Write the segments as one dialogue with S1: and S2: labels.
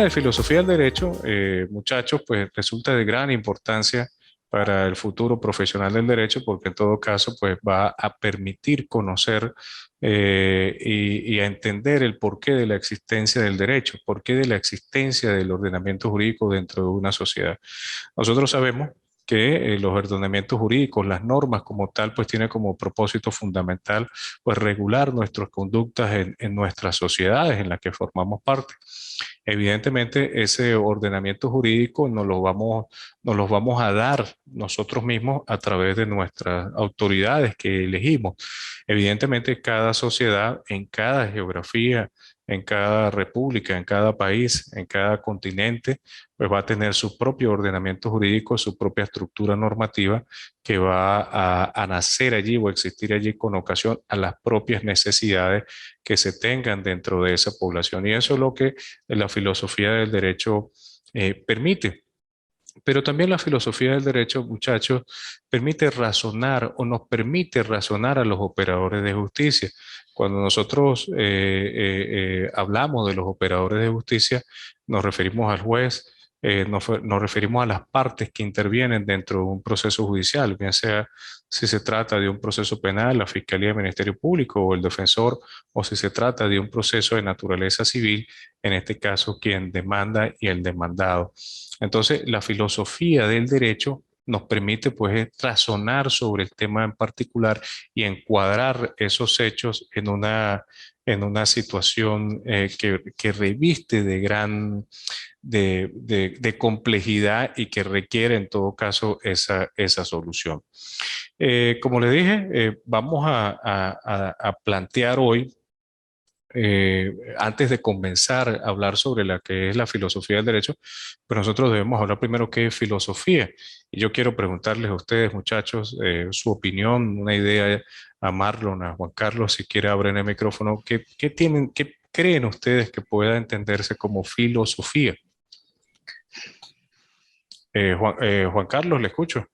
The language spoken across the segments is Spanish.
S1: de filosofía del derecho, muchachos, pues resulta de gran importancia para el futuro profesional del derecho, porque en todo caso, pues va a permitir conocer y a entender el porqué de la existencia del derecho, porqué de la existencia del ordenamiento jurídico dentro de una sociedad. Nosotros sabemos que los ordenamientos jurídicos, las normas como tal, pues tiene como propósito fundamental, pues regular nuestras conductas en nuestras sociedades en las que formamos parte. Evidentemente, ese ordenamiento jurídico nos los vamos a dar nosotros mismos a través de nuestras autoridades que elegimos. Evidentemente, cada sociedad, en cada geografía, en cada república, en cada país, en cada continente, pues va a tener su propio ordenamiento jurídico, su propia estructura normativa que va a nacer allí o existir allí con ocasión a las propias necesidades que se tengan dentro de esa población. Y eso es lo que la filosofía del derecho permite. Pero también la filosofía del derecho, muchachos, permite razonar o nos permite razonar a los operadores de justicia. Cuando nosotros hablamos de los operadores de justicia, nos referimos al juez, nos referimos a las partes que intervienen dentro de un proceso judicial, bien sea si se trata de un proceso penal, la Fiscalía del Ministerio Público o el defensor, o si se trata de un proceso de naturaleza civil, en este caso quien demanda y el demandado. Entonces, la filosofía del derecho nos permite pues razonar sobre el tema en particular y encuadrar esos hechos en una situación que reviste de gran de complejidad y que requiere en todo caso esa solución. Como le dije, vamos a plantear hoy antes de comenzar a hablar sobre la que es la filosofía del derecho, pues nosotros debemos hablar primero qué es filosofía. Y yo quiero preguntarles a ustedes, muchachos, su opinión, una idea a Marlon, a Juan Carlos, si quiere abrir el micrófono, ¿qué tienen, qué creen ustedes que pueda entenderse como filosofía? Juan Carlos, le escucho.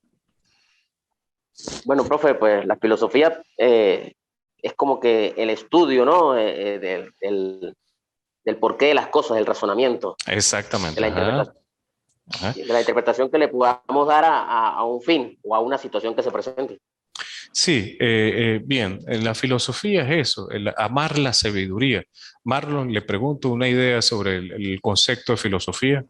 S2: Bueno, profe, pues la filosofía es como que el estudio, ¿no? Del porqué de las cosas, el razonamiento, de
S1: Exactamente.
S2: la
S1: Ajá,
S2: interpretación,
S1: ajá.
S2: de la interpretación que le podamos dar a un fin o a una situación que se presente.
S1: Sí, bien, la filosofía es eso, el amar la sabiduría. Marlon, le pregunto una idea sobre el concepto de filosofía.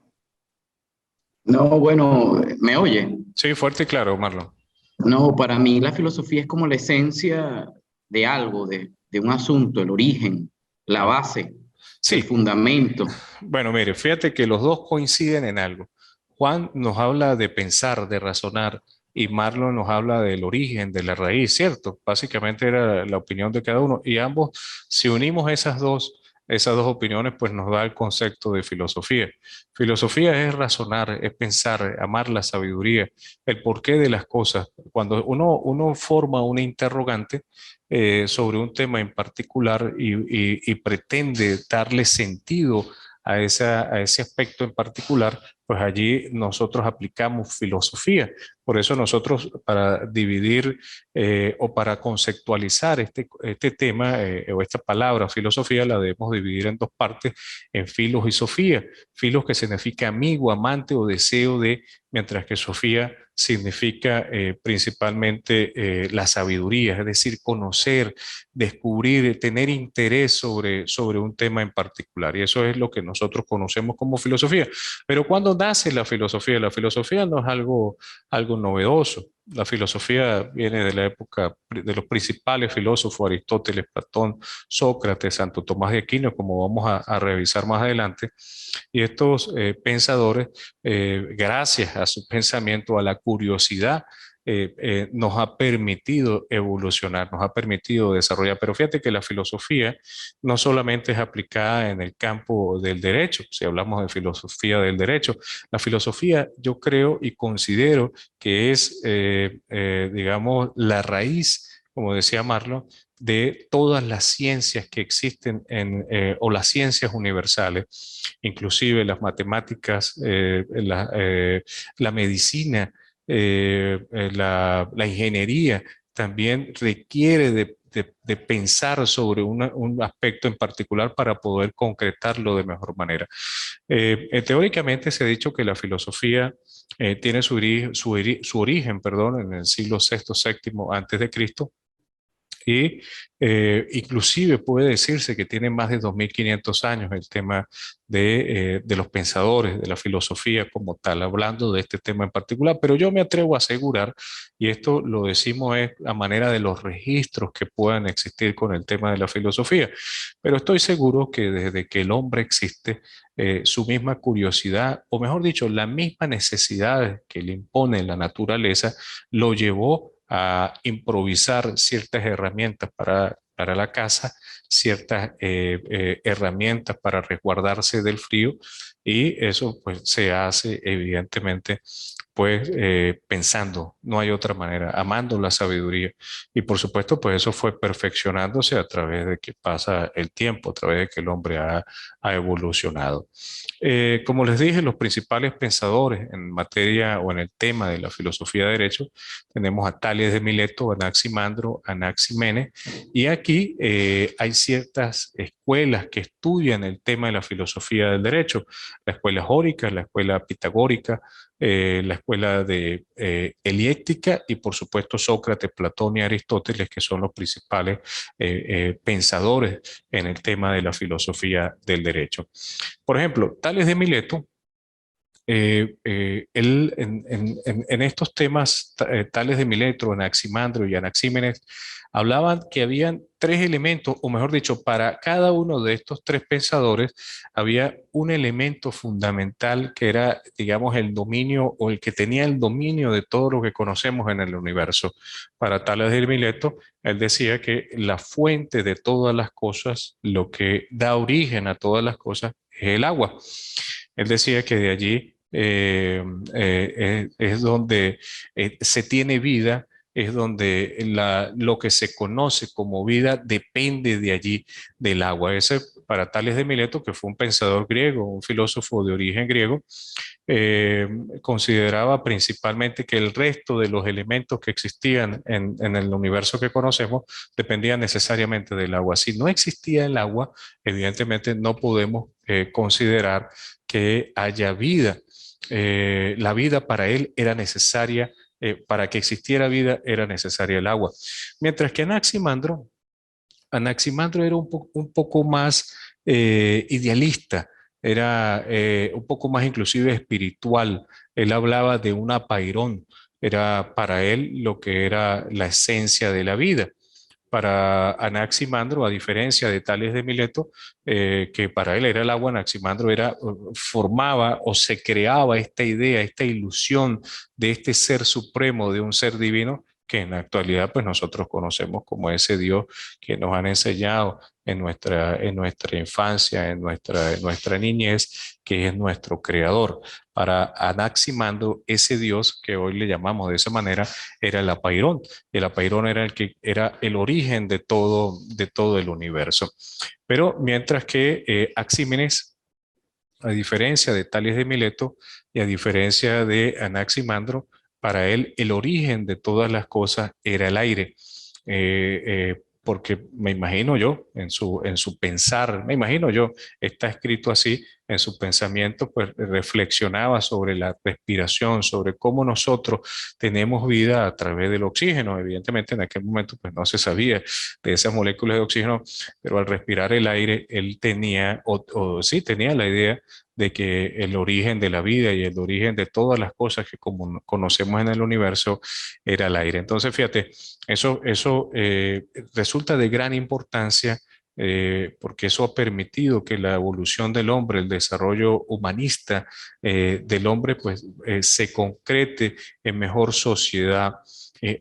S3: No, bueno, ¿me oye?
S1: Sí, fuerte y claro, Marlon.
S3: No, para mí la filosofía es como la esencia de algo, de un asunto, el origen, la
S1: Ah,
S3: base, el
S1: sí,
S3: fundamento.
S1: bueno, mire, fíjate que los dos coinciden en algo. Juan nos habla de pensar, de razonar, y Marlon nos habla del origen, de la raíz, ¿cierto? Básicamente era la opinión de cada uno, y ambos, si unimos esas dos opiniones, pues nos da el concepto de filosofía. Filosofía es razonar, es pensar, amar la sabiduría, el porqué de las cosas. Cuando uno forma una interrogante, sobre un tema en particular y pretende darle sentido a ese aspecto en particular, pues allí nosotros aplicamos filosofía. Por eso nosotros para dividir o para conceptualizar este tema o esta palabra filosofía la debemos dividir en dos partes, en filos y sofía. Filos que significa amigo, amante o deseo de, mientras que sofía significa principalmente la sabiduría, es decir, conocer, descubrir, tener interés sobre un tema en particular. Y eso es lo que nosotros conocemos como filosofía. Pero ¿cuándo nace la filosofía? La filosofía no es algo novedoso. La filosofía viene de la época de los principales filósofos, Aristóteles, Platón, Sócrates, Santo Tomás de Aquino, como vamos a revisar más adelante. Y estos pensadores, gracias a su pensamiento, a la curiosidad, nos ha permitido evolucionar, nos ha permitido desarrollar. Pero fíjate que la filosofía no solamente es aplicada en el campo del derecho, si hablamos de filosofía del derecho, la filosofía yo creo y considero que es, digamos, la raíz, como decía Marlon, de todas las ciencias que existen o las ciencias universales, inclusive las matemáticas, la medicina, la ingeniería también requiere de pensar sobre un aspecto en particular para poder concretarlo de mejor manera. Teóricamente se ha dicho que la filosofía tiene su origen, perdón, en el siglo sexto, séptimo antes de Cristo, y inclusive puede decirse que tiene más de 2500 años el tema de los pensadores, de la filosofía como tal, hablando de este tema en particular, pero yo me atrevo a asegurar, y esto lo decimos es a manera de los registros que puedan existir con el tema de la filosofía, pero estoy seguro que desde que el hombre existe, su misma curiosidad, o mejor dicho, la misma necesidad que le impone la naturaleza, lo llevó a improvisar ciertas herramientas para la casa, ciertas herramientas para resguardarse del frío, y eso pues se hace evidentemente pues pensando, no hay otra manera, amando la sabiduría. Y por supuesto, pues eso fue perfeccionándose a través de que pasa el tiempo, a través de que el hombre ha evolucionado. Como les dije, los principales pensadores en materia o en el tema de la filosofía de derecho, tenemos a Tales de Mileto, Anaximandro, Anaximene, y aquí hay ciertas escuelas que estudian el tema de la filosofía del derecho, la escuela jórica, la escuela pitagórica, la escuela de heliéctica y por supuesto Sócrates, Platón y Aristóteles, que son los principales pensadores en el tema de la filosofía del derecho. Por ejemplo, Tales de Mileto, él en estos temas, Tales de Mileto, Anaximandro y Anaxímenes, hablaban que habían tres elementos, o mejor dicho, para cada uno de estos tres pensadores había un elemento fundamental que era, digamos, el dominio o el que tenía el dominio de todo lo que conocemos en el universo. Para Tales de Mileto, él decía que la fuente de todas las cosas, lo que da origen a todas las cosas, es el agua. Él decía que de allí es donde se tiene vida, es donde lo que se conoce como vida depende de allí, del agua. Ese para Tales de Mileto, que fue un pensador griego, un filósofo de origen griego, eh, consideraba principalmente que el resto de los elementos que existían en el universo que conocemos dependían necesariamente del agua. Si no existía el agua, evidentemente no podemos considerar que haya vida. La vida para él era necesaria, para que existiera vida era necesaria el agua. Mientras que Anaximandro era un poco más idealista, era un poco más inclusive espiritual. Él hablaba de un apairón, era para él lo que era la esencia de la vida. Para Anaximandro, a diferencia de Tales de Mileto, que para él era el agua, Anaximandro formaba o se creaba esta idea, esta ilusión de este ser supremo, de un ser divino, que en la actualidad pues nosotros conocemos como ese Dios que nos han enseñado en nuestra infancia, en nuestra niñez, que es nuestro creador. Para Anaximandro, ese Dios que hoy le llamamos de esa manera era el apairón. El apairón era el que era el origen de todo el universo. Pero mientras que Axímenes, a diferencia de Tales de Mileto y a diferencia de Anaximandro, para él el origen de todas las cosas era el aire. Porque me imagino yo, en su pensar, me imagino yo, está escrito así, en su pensamiento, pues reflexionaba sobre la respiración, sobre cómo nosotros tenemos vida a través del oxígeno. Evidentemente en aquel momento pues no se sabía de esas moléculas de oxígeno, pero al respirar el aire, él tenía, o sí tenía la idea de que el origen de la vida y el origen de todas las cosas que como conocemos en el universo era el aire. Entonces, fíjate, eso resulta de gran importancia porque eso ha permitido que la evolución del hombre, el desarrollo humanista del hombre, pues se concrete en mejor sociedad,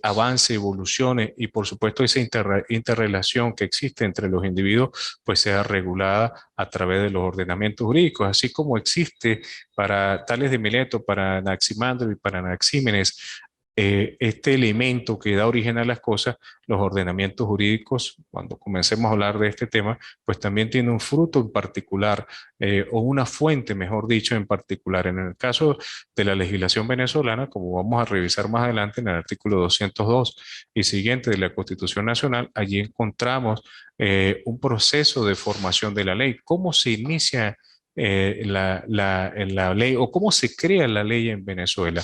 S1: avance, evolucione y por supuesto esa interrelación que existe entre los individuos, pues sea regulada a través de los ordenamientos jurídicos, así como existe para Tales de Mileto, para Anaximandro y para Anaxímenes este elemento que da origen a las cosas, los ordenamientos jurídicos, cuando comencemos a hablar de este tema, pues también tiene un fruto en particular, o una fuente, mejor dicho, en particular. En el caso de la legislación venezolana, como vamos a revisar más adelante en el artículo 202 y siguiente de la Constitución Nacional, allí encontramos un proceso de formación de la ley. ¿Cómo se inicia la ley o cómo se crea la ley en Venezuela?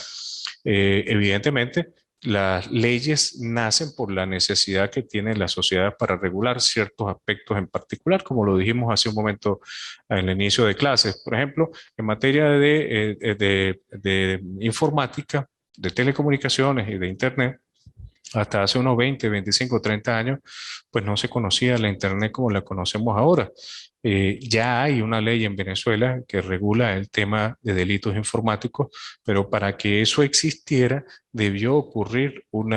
S1: Evidentemente, las leyes nacen por la necesidad que tiene la sociedad para regular ciertos aspectos en particular, como lo dijimos hace un momento en el inicio de clases. Por ejemplo, en materia de informática, de telecomunicaciones y de Internet, hasta hace unos 20, 25, 30 años, pues no se conocía la Internet como la conocemos ahora. Ya hay una ley en Venezuela que regula el tema de delitos informáticos, pero para que eso existiera debió ocurrir un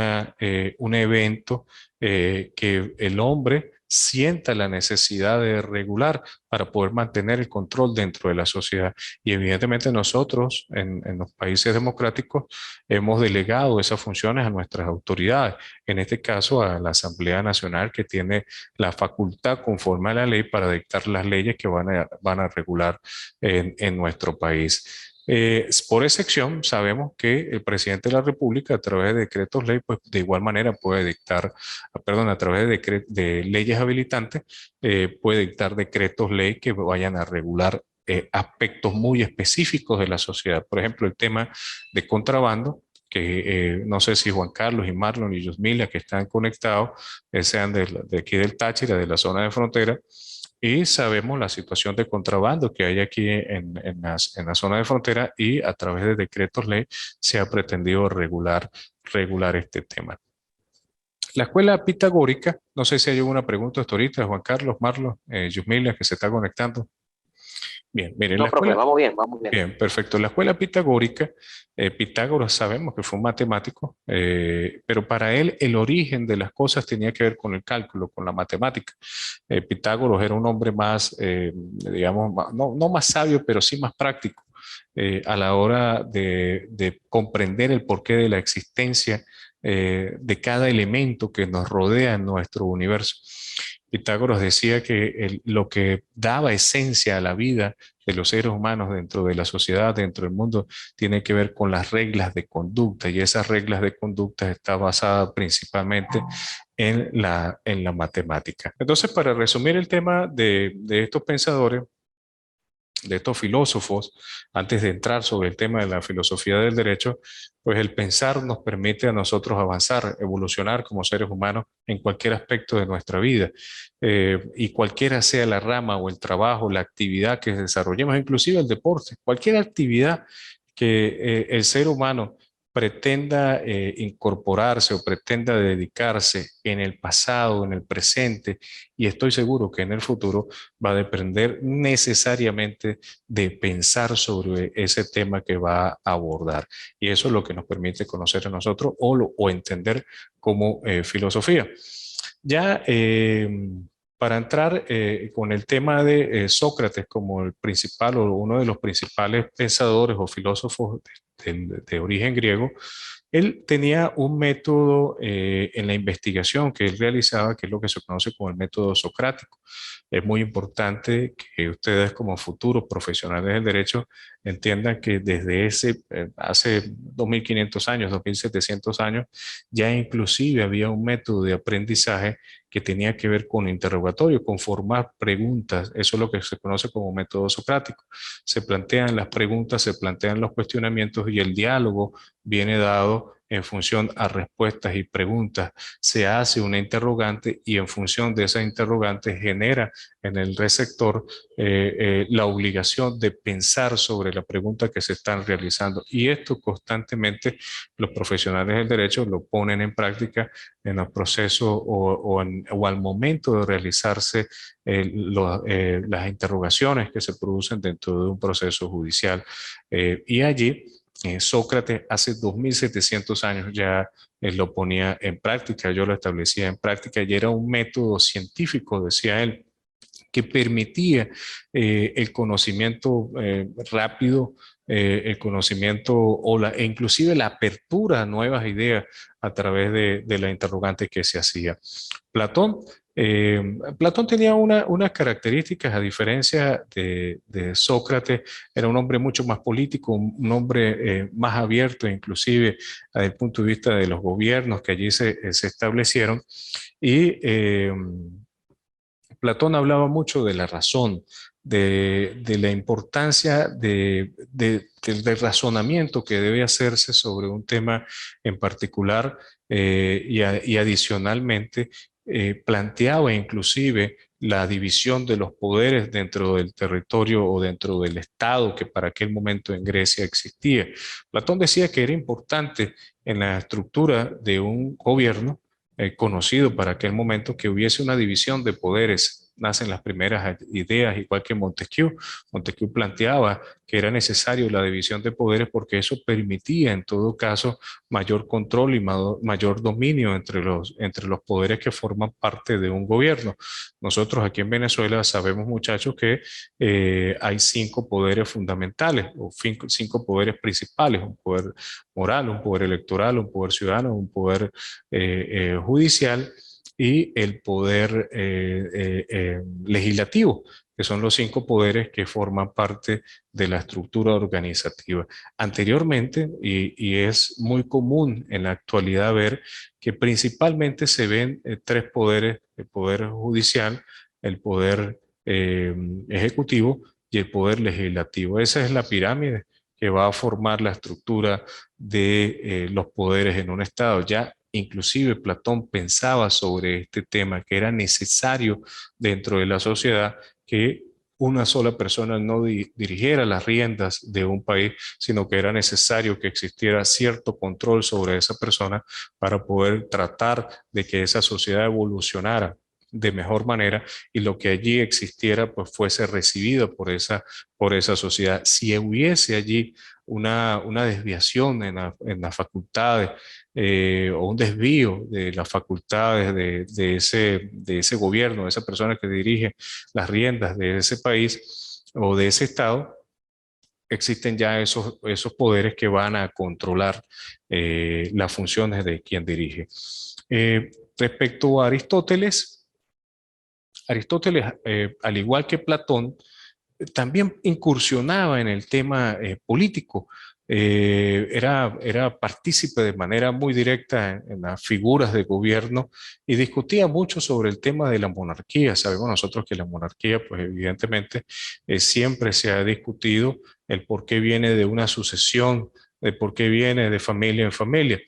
S1: evento que el hombre sienta la necesidad de regular para poder mantener el control dentro de la sociedad. Y evidentemente nosotros en los países democráticos hemos delegado esas funciones a nuestras autoridades, en este caso a la Asamblea Nacional, que tiene la facultad conforme a la ley para dictar las leyes que van a regular en nuestro país. Por excepción, sabemos que el presidente de la República, a través de decretos ley, pues de igual manera puede dictar, perdón, a través de leyes habilitantes, puede dictar decretos ley que vayan a regular aspectos muy específicos de la sociedad. Por ejemplo, el tema de contrabando, que no sé si Juan Carlos y Marlon y Yusmila, que están conectados, sean de aquí del Táchira, de la zona de frontera, y sabemos la situación de contrabando que hay aquí en la zona de frontera, y a través de decretos ley se ha pretendido regular este tema. La escuela pitagórica, no sé si hay alguna pregunta hasta ahorita, Juan Carlos, Marlon, Yusmila, que se está conectando. Bien, miren, la
S2: No, profe,
S1: escuela,
S2: vamos bien, vamos bien.
S1: bien, perfecto. La escuela pitagórica, Pitágoras sabemos que fue un matemático, pero para él el origen de las cosas tenía que ver con el cálculo, con la matemática. Pitágoras era un hombre más, digamos, no más sabio, pero sí más práctico a la hora de comprender el porqué de la existencia de cada elemento que nos rodea en nuestro universo. Pitágoras decía que lo que daba esencia a la vida de los seres humanos dentro de la sociedad, dentro del mundo, tiene que ver con las reglas de conducta, y esas reglas de conducta están basadas principalmente en la matemática. Entonces, para resumir el tema de estos pensadores, de estos filósofos, antes de entrar sobre el tema de la filosofía del derecho, pues el pensar nos permite a nosotros avanzar, evolucionar como seres humanos en cualquier aspecto de nuestra vida. Y cualquiera sea la rama o el trabajo, la actividad que desarrollemos, inclusive el deporte, cualquier actividad que el ser humano pretenda incorporarse o pretenda dedicarse en el pasado, en el presente, y estoy seguro que en el futuro va a depender necesariamente de pensar sobre ese tema que va a abordar. Y eso es lo que nos permite conocer a nosotros o entender como filosofía. Ya para entrar con el tema de Sócrates como el principal o uno de los principales pensadores o filósofos de origen griego, él tenía un método en la investigación que él realizaba, que es lo que se conoce como el método socrático. Es muy importante que ustedes como futuros profesionales del derecho entiendan que desde hace 2500 años, 2700 años, ya inclusive había un método de aprendizaje que tenía que ver con interrogatorio, con formar preguntas. Eso es lo que se conoce como método socrático. Se plantean las preguntas, se plantean los cuestionamientos, y el diálogo viene dado en función a respuestas y preguntas. Se hace una interrogante, y en función de esa interrogante genera en el receptor la obligación de pensar sobre la pregunta que se están realizando. Y esto constantemente los profesionales del derecho lo ponen en práctica en los procesos o al momento de realizarse las interrogaciones que se producen dentro de un proceso judicial. Y allí Sócrates hace 2700 años ya lo ponía en práctica, yo lo establecía en práctica, y era un método científico, decía él, que permitía el conocimiento rápido el conocimiento o e inclusive la apertura a nuevas ideas a través de la interrogante que se hacía. Platón, Platón tenía unas características, a diferencia de Sócrates, era un hombre mucho más político, un hombre más abierto, inclusive desde el punto de vista de los gobiernos que allí se establecieron. Y Platón hablaba mucho de la razón, de la importancia del razonamiento que debe hacerse sobre un tema en particular, y adicionalmente planteaba inclusive la división de los poderes dentro del territorio o dentro del Estado que para aquel momento en Grecia existía. Platón decía que era importante en la estructura de un gobierno conocido para aquel momento, que hubiese una división de poderes. Nacen las primeras ideas, igual que Montesquieu. Montesquieu planteaba que era necesario la división de poderes porque eso permitía, en todo caso, mayor control y mayor dominio entre los poderes que forman parte de un gobierno. Nosotros aquí en Venezuela sabemos, muchachos, que hay 5 poderes fundamentales o cinco poderes principales: un poder moral, un poder electoral, un poder ciudadano, un poder judicial y el poder legislativo, que son los 5 poderes que forman parte de la estructura organizativa. Anteriormente, y es muy común en la actualidad ver que principalmente se ven 3 poderes: el poder judicial, el poder ejecutivo y el poder legislativo. Esa es la pirámide que va a formar la estructura de los poderes en un Estado. Ya inclusive Platón pensaba sobre este tema, que era necesario dentro de la sociedad que una sola persona no dirigiera las riendas de un país, sino que era necesario que existiera cierto control sobre esa persona para poder tratar de que esa sociedad evolucionara de mejor manera y lo que allí existiera pues fuese recibido por esa sociedad. Si hubiese allí una desviación en las facultades, o un desvío de las facultades de ese gobierno, de esa persona que dirige las riendas de ese país o de ese estado, existen ya esos poderes que van a controlar las funciones de quien dirige. Respecto a Aristóteles, al igual que Platón, también incursionaba en el tema político. Era partícipe de manera muy directa en las figuras de gobierno y discutía mucho sobre el tema de la monarquía. Sabemos nosotros que la monarquía, pues evidentemente, siempre se ha discutido el por qué viene de una sucesión, de por qué viene de familia en familia.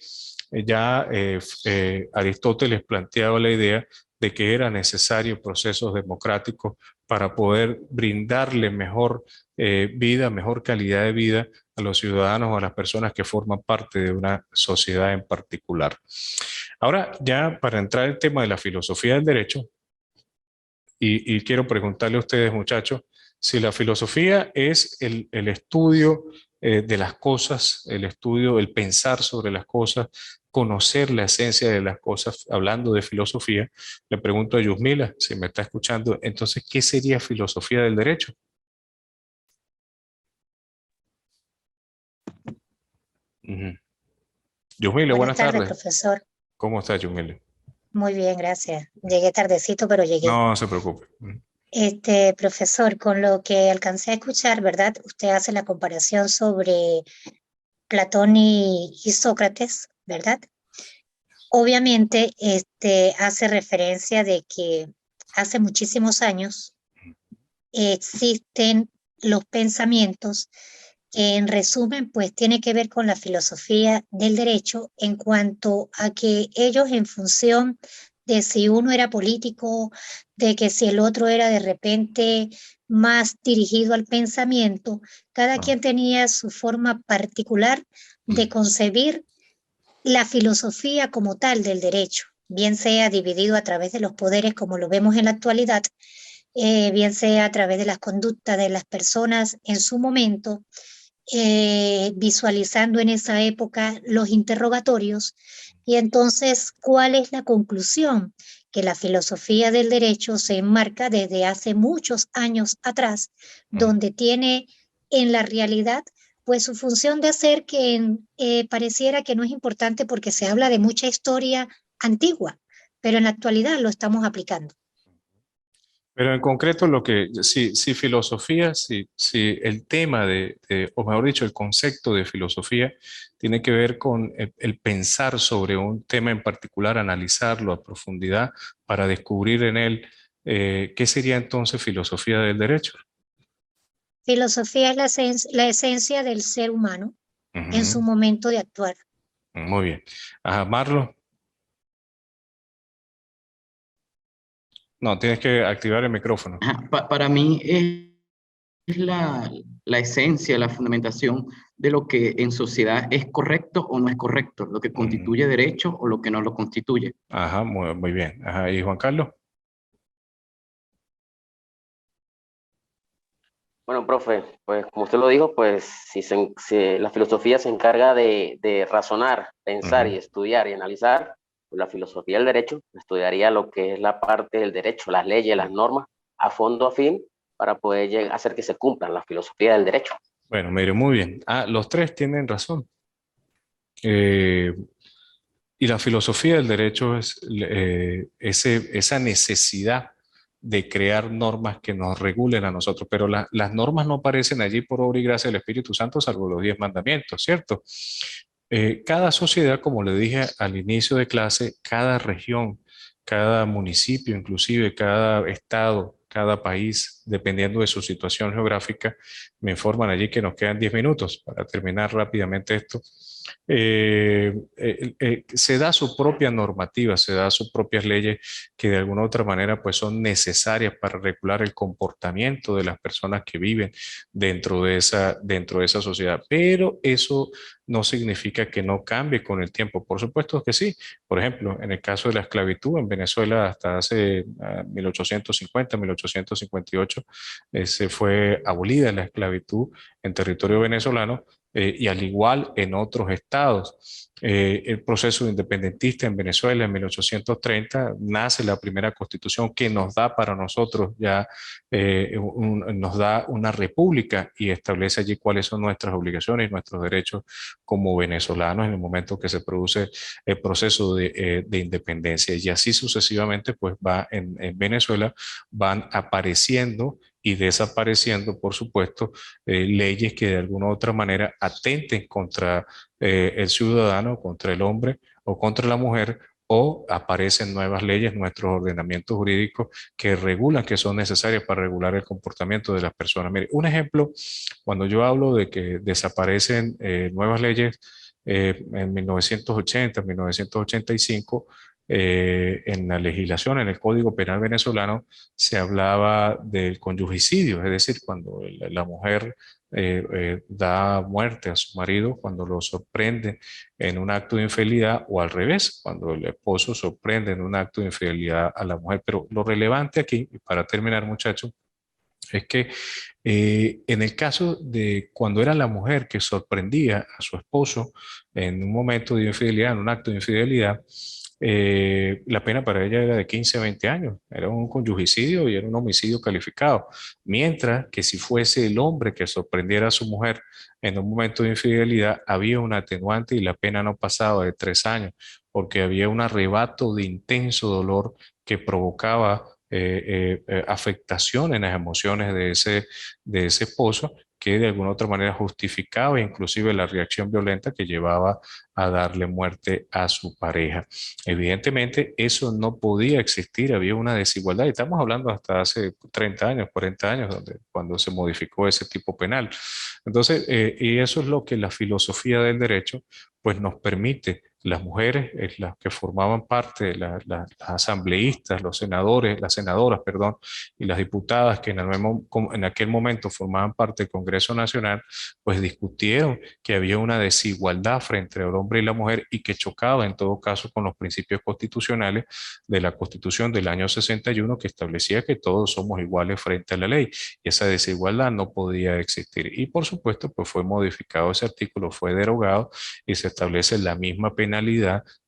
S1: Aristóteles planteaba la idea de que era necesario procesos democráticos para poder brindarle mejor vida, mejor calidad de vida a los ciudadanos o a las personas que forman parte de una sociedad en particular. Ahora, ya para entrar en el tema de la filosofía del derecho, y quiero preguntarle a ustedes, muchachos, si la filosofía es el estudio de las cosas, el estudio, el pensar sobre las cosas, conocer la esencia de las cosas, hablando de filosofía, le pregunto a Yusmila, si me está escuchando, entonces, ¿qué sería filosofía del derecho? Ujú. Yusmila,
S4: Buenas
S1: buenas
S4: tardes,
S1: tardes.
S4: profesor.
S1: ¿Cómo está, Yusmila?
S4: Muy bien, gracias. Llegué tardecito, pero llegué.
S1: No se preocupe. Ujú.
S4: Profesor, con lo que alcancé a escuchar, ¿verdad? Usted hace la comparación sobre Platón y Sócrates, ¿verdad? Obviamente, hace referencia de que hace muchísimos años existen los pensamientos que en resumen, pues tiene que ver con la filosofía del derecho en cuanto a que ellos en función de si uno era político, de que si el otro era de repente más dirigido al pensamiento, cada quien tenía su forma particular de concebir la filosofía como tal del derecho, bien sea dividido a través de los poderes como lo vemos en la actualidad, bien sea a través de las conductas de las personas en su momento, visualizando en esa época los interrogatorios. Y entonces, ¿cuál es la conclusión? Que la filosofía del derecho se enmarca desde hace muchos años atrás, donde tiene en la realidad pues su función de hacer que pareciera que no es importante porque se habla de mucha historia antigua, pero en la actualidad lo estamos aplicando.
S1: Pero en concreto, si filosofía, si el tema o mejor dicho, el concepto de filosofía tiene que ver con el pensar sobre un tema en particular, analizarlo a profundidad para descubrir en él, ¿qué sería entonces filosofía del derecho?
S4: Filosofía es la esencia del ser humano en su
S1: Ujú.
S4: momento de actuar.
S1: Muy bien. Ajá, Marlo. No, tienes que activar el micrófono.
S3: Ajá, para mí es la esencia, la fundamentación de lo que en sociedad es correcto o no es correcto, lo que
S1: Ujú.
S3: constituye derecho o lo que no lo constituye.
S1: Ajá, muy bien. Ajá, ¿y Juan Carlos?
S2: Bueno, profe, pues como usted lo dijo, pues si la filosofía se encarga de razonar, pensar y
S1: Ujú.
S2: estudiar y analizar, pues la filosofía del derecho estudiaría lo que es la parte del derecho, las leyes, las normas, a fondo a fin, para poder hacer que se cumplan la filosofía del derecho.
S1: Bueno, mire, muy bien. Los tres tienen razón. Eh, y la filosofía del derecho es esa necesidad de crear normas que nos regulen a nosotros, pero las normas no aparecen allí por obra y gracia del Espíritu Santo, salvo los 10 mandamientos, ¿cierto? Cada sociedad, como le dije al inicio de clase, cada región, cada municipio, inclusive cada estado, cada país, dependiendo de su situación geográfica, me informan allí que nos quedan 10 minutos para terminar rápidamente esto. Se da su propia normativa, se da sus propias leyes que de alguna u otra manera pues son necesarias para regular el comportamiento de las personas que viven dentro de esa sociedad. Pero eso no significa que no cambie con el tiempo. Por supuesto que sí. Por ejemplo, en el caso de la esclavitud en Venezuela hasta hace 1850, 1858, se fue abolida la esclavitud en territorio venezolano y al igual en otros estados. El proceso independentista en Venezuela en 1830 nace la primera constitución que nos da para nosotros ya, nos da una república y establece allí cuáles son nuestras obligaciones y nuestros derechos como venezolanos en el momento que se produce el proceso de independencia. Y así sucesivamente, pues en Venezuela van apareciendo y desapareciendo, por supuesto, leyes que de alguna u otra manera atenten contra el ciudadano, contra el hombre o contra la mujer, o aparecen nuevas leyes, nuestros ordenamientos jurídicos que regulan, que son necesarias para regular el comportamiento de las personas. Mire, un ejemplo, cuando yo hablo de que desaparecen nuevas leyes en 1980, 1985, en la legislación, en el Código Penal venezolano, se hablaba del conyugicidio, es decir, cuando la mujer da muerte a su marido, cuando lo sorprende en un acto de infidelidad, o al revés, cuando el esposo sorprende en un acto de infidelidad a la mujer. Pero lo relevante aquí, y para terminar, muchachos, es que en el caso de cuando era la mujer que sorprendía a su esposo en un momento de infidelidad, en un acto de infidelidad, la pena para ella era de 15 a 20 años. Era un conyugicidio y era un homicidio calificado. Mientras que si fuese el hombre que sorprendiera a su mujer en un momento de infidelidad, había un atenuante y la pena no pasaba de 3 años, porque había un arrebato de intenso dolor que provocaba afectación en las emociones de ese esposo, que de alguna otra manera justificaba inclusive la reacción violenta que llevaba a darle muerte a su pareja. Evidentemente, eso no podía existir, había una desigualdad, y estamos hablando hasta hace 30 años, 40 años, cuando se modificó ese tipo penal. Entonces, y eso es lo que la filosofía del derecho pues nos permite. Las mujeres, las que formaban parte, las asambleístas, los senadores, las senadoras, perdón, y las diputadas que en aquel momento formaban parte del Congreso Nacional, pues discutieron que había una desigualdad frente al hombre y la mujer y que chocaba en todo caso con los principios constitucionales de la Constitución del año 61, que establecía que todos somos iguales frente a la ley, y esa desigualdad no podía existir. Y por supuesto, pues fue modificado ese artículo, fue derogado y se establece la misma penalidad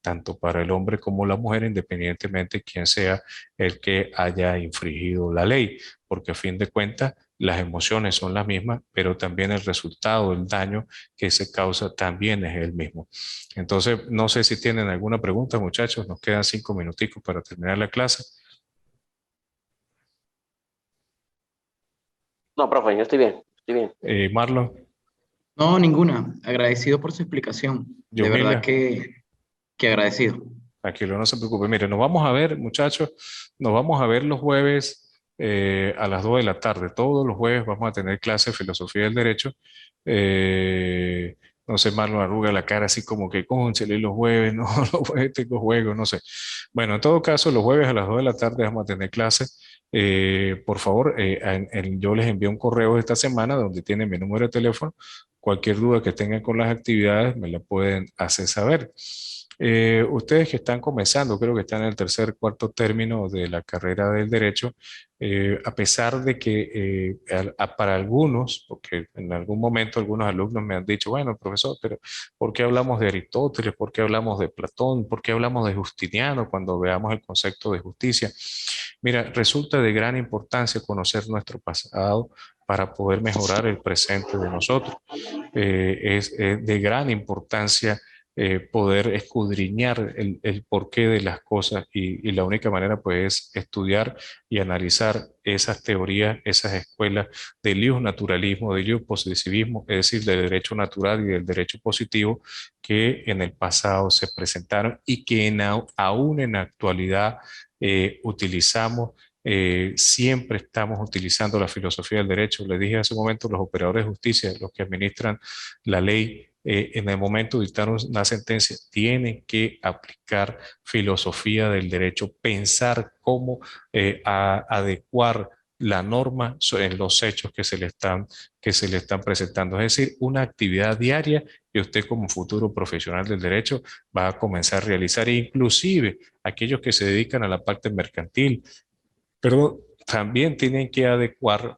S1: tanto para el hombre como la mujer, independientemente de quién sea el que haya infringido la ley, porque a fin de cuentas las emociones son las mismas, pero también el resultado, el daño que se causa también es el mismo. Entonces, no sé si tienen alguna pregunta, muchachos, nos quedan 5 minuticos para terminar la clase.
S2: No, profe, yo estoy bien, estoy bien.
S1: Marlon,
S3: No, ninguna. Agradecido por su explicación. De verdad
S1: Yomila,
S3: que agradecido.
S1: tranquilo, no se preocupe. Mire, nos vamos a ver, muchachos, nos vamos a ver los jueves a las 2 de la tarde. Todos los jueves vamos a tener clase de filosofía del derecho. Eh, no sé, Marlon arruga la cara así como que, cónchale, los jueves, no, los jueves tengo juegos, no sé. Bueno, en todo caso, los jueves a las 2 de la tarde vamos a tener clase. Por favor, yo les envío un correo esta semana donde tienen mi número de teléfono. Cualquier duda que tengan con las actividades me la pueden hacer saber. Ustedes que están comenzando, creo que están en el tercer, cuarto término de la carrera del derecho, a pesar de que para algunos, porque en algún momento algunos alumnos me han dicho, bueno, profesor, pero ¿por qué hablamos de Aristóteles? ¿Por qué hablamos de Platón? ¿Por qué hablamos de Justiniano cuando veamos el concepto de justicia? Mira, resulta de gran importancia conocer nuestro pasado para poder mejorar el presente de nosotros. Es de gran importancia poder escudriñar el porqué de las cosas y la única manera pues es estudiar y analizar esas teorías, esas escuelas del naturalismo, del positivismo, es decir, del derecho natural y del derecho positivo que en el pasado se presentaron y que aún en la actualidad utilizamos. Siempre estamos utilizando la filosofía del derecho. Les dije hace un momento, los operadores de justicia, los que administran la ley, en el momento de dictar una sentencia, tienen que aplicar filosofía del derecho, pensar cómo adecuar la norma en los hechos que se le están presentando. Es decir, una actividad diaria que usted como futuro profesional del derecho va a comenzar a realizar, e inclusive aquellos que se dedican a la parte mercantil, pero también tienen que adecuar.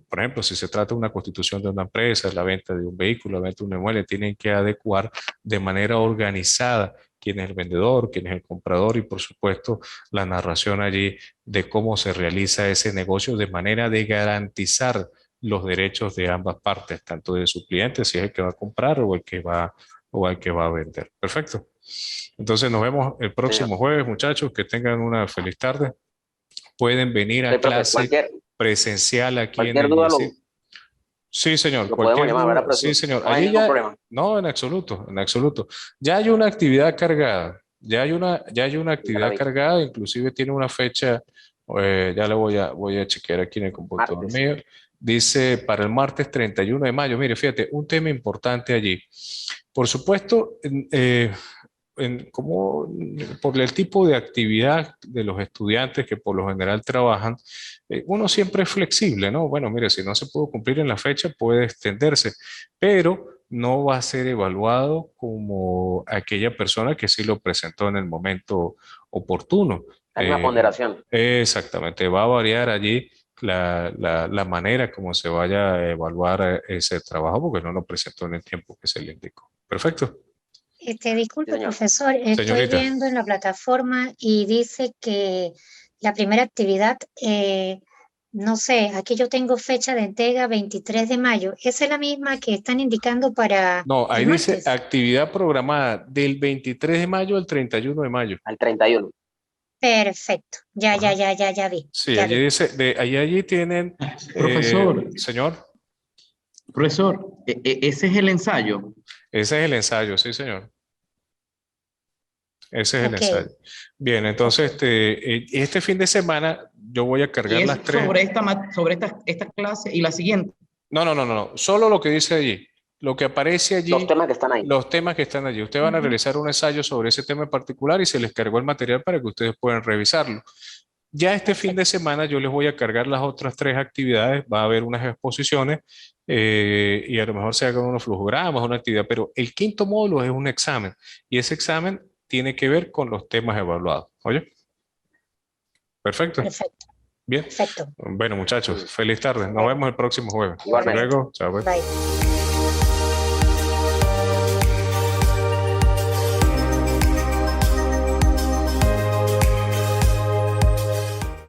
S1: Por ejemplo, si se trata de una constitución de una empresa, la venta de un vehículo, la venta de un inmueble, tienen que adecuar de manera organizada quién es el vendedor, quién es el comprador y, por supuesto, la narración allí de cómo se realiza ese negocio de manera de garantizar los derechos de ambas partes, tanto de su cliente, si es el que va a comprar o el que va a vender. Perfecto. Entonces nos vemos el próximo jueves, muchachos. Que tengan una feliz tarde. Pueden venir
S2: Sí,
S1: a
S2: profe,
S1: clase presencial aquí en
S2: cualquier
S1: el
S2: duda
S1: IESI. Sí, señor,
S2: lo podemos
S1: cualquier
S2: llamar,
S1: duda.
S2: ¿verdad,
S1: Sí,
S2: profesor?
S1: señor.
S2: No hay
S1: Allí
S2: ningún
S1: ya,
S2: problema.
S1: no, en absoluto, en absoluto. Ya hay una actividad cargada, ya hay una
S2: Ya la
S1: actividad
S2: vi.
S1: cargada, inclusive tiene una fecha, ya la voy a chequear aquí en el computador
S2: Martes.
S1: mío. Dice para el martes 31 de mayo. Mire, fíjate, un tema importante allí. Por supuesto, como por el tipo de actividad de los estudiantes que por lo general trabajan, uno siempre es flexible, ¿no? Bueno, mire, si no se pudo cumplir en la fecha, puede extenderse, pero no va a ser evaluado como aquella persona que sí lo presentó en el momento oportuno.
S2: Hay una
S1: Eh,
S2: ponderación.
S1: Exactamente, va a variar allí la manera como se vaya a evaluar ese trabajo porque no lo presentó en el tiempo que se le indicó. Perfecto.
S2: Sí,
S4: Disculpe,
S2: señor.
S4: profesor, estoy
S1: Señorita.
S4: viendo en la plataforma y dice que la primera actividad, no sé, aquí yo tengo fecha de entrega 23 de mayo. ¿Esa es la misma que están indicando para
S1: No, ahí
S4: el
S1: dice
S4: martes?
S1: actividad programada del 23 de mayo al 31 de mayo.
S2: Al 31.
S4: Perfecto,
S1: Ajá.
S4: ya vi,
S1: Sí,
S4: ya
S1: allí
S4: vi.
S1: dice, allí tienen,
S3: Profesor,
S1: señor,
S3: profesor, ese es el ensayo.
S1: ese es el ensayo, sí, señor. Ese es el
S4: Ok,
S1: ensayo. Bien,
S4: ok.
S1: entonces este fin de semana yo voy a
S3: Y
S1: cargar
S3: es
S1: las tres.
S3: sobre esta clase y la siguiente.
S1: No, solo lo que dice allí, lo que aparece
S2: Los
S1: allí,
S2: temas que están ahí.
S1: los temas que están allí. Ustedes van a
S3: Ujú.
S1: realizar un ensayo sobre ese tema en particular y se les cargó el material para que ustedes puedan revisarlo. Ya este fin de
S4: Perfecto.
S1: semana yo les voy a cargar las otras tres actividades, va a haber unas exposiciones y a lo mejor se hagan unos flujogramas, una actividad, pero el quinto módulo es un examen y ese examen tiene que ver con los temas evaluados. Oye, perfecto.
S4: Perfecto,
S1: Bien.
S4: perfecto.
S1: Bueno, muchachos,
S2: Mm.
S1: feliz tarde. Nos
S4: Bueno,
S1: vemos el próximo jueves. Hasta
S2: Igualmente.
S4: igualmente.
S1: luego. Chao, pues.
S4: Bye.